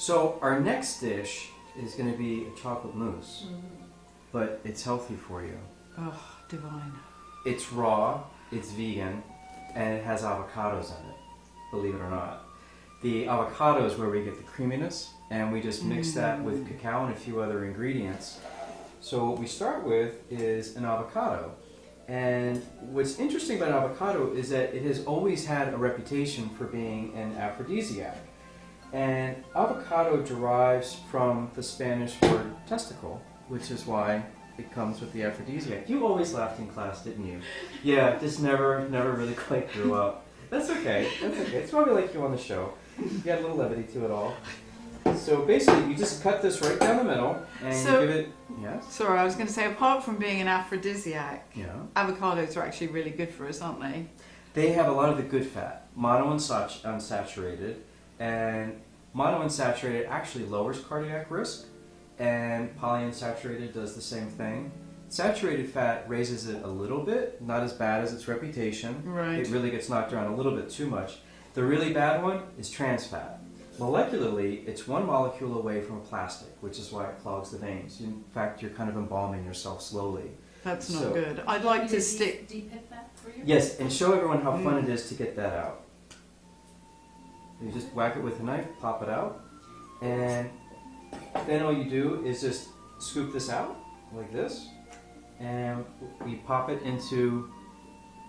So our next dish is going to be a chocolate mousse, but it's healthy for you. Oh, divine. It's raw, it's vegan, and it has avocados in it, believe it or not. The avocado is where we get the creaminess, and we just mix that with cacao and a few other ingredients. So what we start with is an avocado. And what's interesting about avocado is that it has always had a reputation for being an aphrodisiac. And avocado derives from the Spanish word testicle, which is why it comes with the aphrodisiac. You always laughed in class, didn't you? Yeah, just never really quite grew up. That's okay, that's okay. It's probably like you on the show. You got a little levity to it all. So basically, you just cut this right down the middle, and you give it, yes? Sorry, I was going to say, apart from being an aphrodisiac, Yeah. avocados are actually really good for us, aren't they? They have a lot of the good fat, monounsaturated, and monounsaturated actually lowers cardiac risk, and polyunsaturated does the same thing. Saturated fat raises it a little bit, not as bad as its reputation. Right. It really gets knocked around a little bit too much. The really bad one is trans fat. Molecularly, it's one molecule away from a plastic, which is why it clogs the veins. In fact, you're kind of embalming yourself slowly. That's not good. I'd like to stick... Deep-hit that for you? Yes, and show everyone how fun it is to get that out. You just whack it with a knife, pop it out, and then all you do is just scoop this out, like this, and we pop it into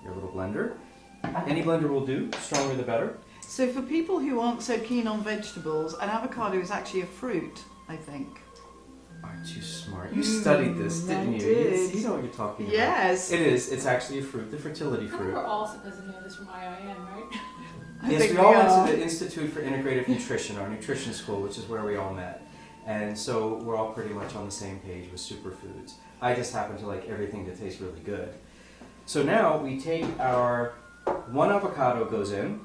your little blender. Any blender will do, stronger the better. So for people who aren't so keen on vegetables, an avocado is actually a fruit, I think. Aren't you smart? You studied this, didn't you? Did. You know what you're talking about. Yes. It is. It's actually a fruit, the fertility I think fruit. we're all supposed to know this from IIN, right? Yes, we all went to the Institute for Integrative Nutrition, our nutrition school, which is where we all met. And so we're all pretty much on the same page with superfoods. I just happen to like everything that tastes really good. So now we take our one avocado goes in.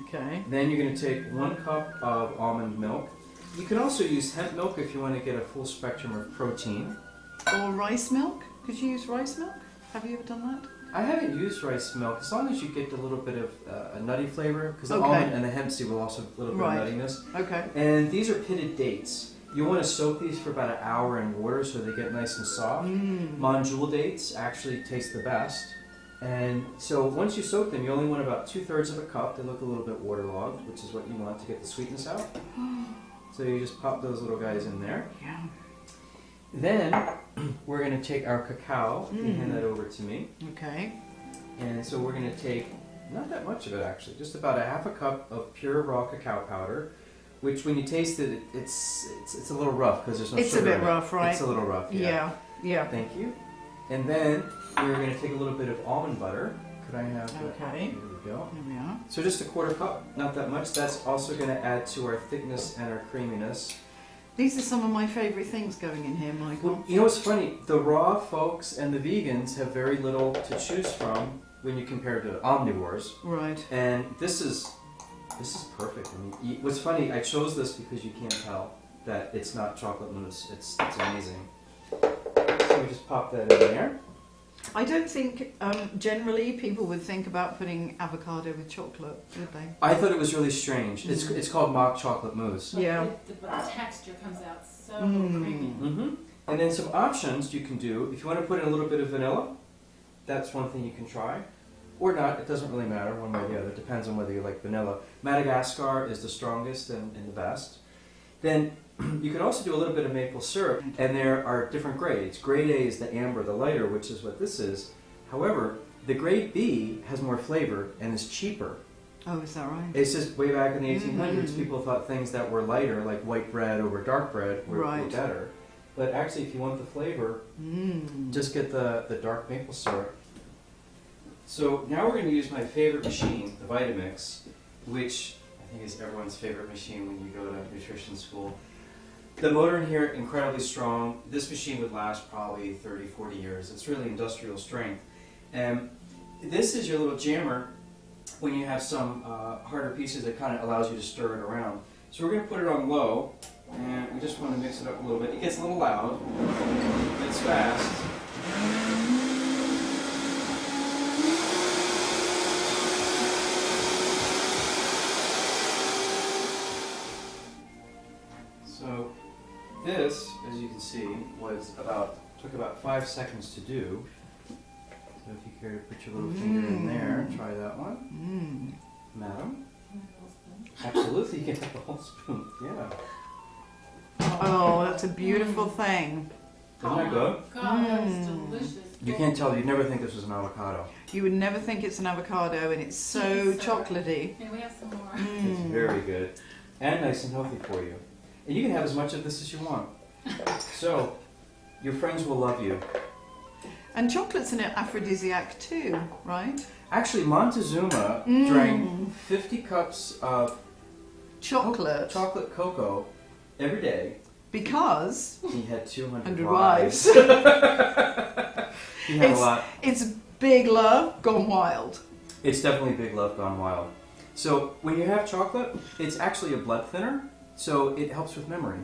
Okay. Then you're going to take 1 cup of almond milk. You can also use hemp milk if you want to get a full spectrum of protein. Or rice milk? Could you use rice milk? Have you ever done that? I haven't used rice milk, as long as you get a little bit of a nutty flavor, because the Okay. almond and the hemp seed will also have a little bit of nuttiness. Okay. And these are pitted dates. You want to soak these for about an hour in water so they get nice and soft. Monjul dates actually taste the best. And so once you soak them, you only want about 2/3 of a cup. They look a little bit waterlogged, which is what you want to get the sweetness out. So you just pop those little guys in there. Yeah. Then we're going to take our cacao. You can hand that over to me. Okay. And so we're going to take, not that much of it actually, just about a 1/2 cup of pure raw cacao powder, which when you taste it, it's a little rough because there's no It's sugar a bit in it. rough, right? It's a little rough, yeah. Yeah. Yeah. Thank you. And then we're going to take a little bit of almond butter. Could I have that? Okay. Here we go. There we are. So just a 1/4 cup, not that much. That's also going to add to our thickness and our creaminess. These are some of my favourite things going in here, Michael. Well, you know what's funny? The raw folks and the vegans have very little to choose from when you compare to omnivores. Right. And this is perfect. I mean, what's funny? I chose this because you can't tell that it's not chocolate mousse. It's amazing. So we just pop that in there. I don't think generally people would think about putting avocado with chocolate, would they? I thought it was really strange. It's called mock chocolate mousse. But Yeah. But the texture comes out so creamy. Mm-hmm. And then some options you can do. If you want to put in a little bit of vanilla, that's one thing you can try. Or not, it doesn't really matter one way or the other. It depends on whether you like vanilla. Madagascar is the strongest and the best. Then you can also do a little bit of maple syrup, and there are different grades. Grade A is the amber, the lighter, which is what this is. However, the grade B has more flavor and is cheaper. Oh, is that right? It's just way back in the 1800s, people thought things that were lighter, like white bread over dark bread, were better. But actually, if you want the flavor, just get the dark maple syrup. So now we're going to use my favorite machine, the Vitamix, which I think is everyone's favorite machine when you go to nutrition school. The motor in here, incredibly strong. This machine would last probably 30, 40 years. It's really industrial strength. And this is your little jammer when you have some harder pieces that kind of allows you to stir it around. So we're going to put it on low, and we just want to mix it up a little bit. It gets a little loud, it's fast. can see, took about 5 seconds to do. So if you care to put your little finger in there, try that one. Madam? Absolutely, you can take the whole spoon. Yeah. Oh, that's a beautiful thing. Isn't that good? God, that's delicious. You can't tell, you'd never think this was an avocado. You would never think it's an avocado, and it's so Yes, sir. chocolatey. May we have some more? It's very good. And nice and healthy for you. And you can have as much of this as you want. So, your friends will love you. And chocolate's an aphrodisiac too, right? Actually, Montezuma drank 50 cups of Chocolate. chocolate cocoa every day. Because He had 200 100 wives. wives. He had a lot. It's big love gone wild. It's definitely big love gone wild. So when you have chocolate, it's actually a blood thinner, so it helps with memory.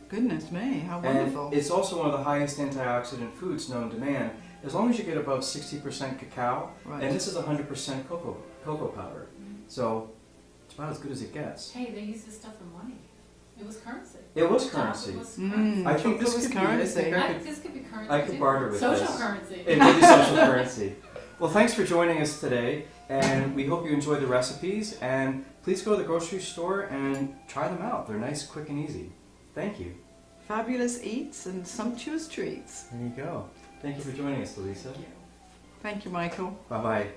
Goodness me, how wonderful. And it's also one of the highest antioxidant foods known to man, as long as you get above 60% cacao, Right. and this is 100% cocoa powder. So it's about as good as it gets. Hey, they used this stuff for money. It was currency. It was Chocolate currency. was currency. I think this Chocolate was could be, I currency. think I could, This could be currency. I could too. barter with Social this. currency. It could be social currency. Well, thanks for joining us today, and we hope you enjoyed the recipes, and please go to the grocery store and try them out. They're nice, quick, and easy. Thank you. Fabulous eats and sumptuous treats. There you go. Thank you for joining us, LaRiccia. Thank you, Michael. Bye-bye.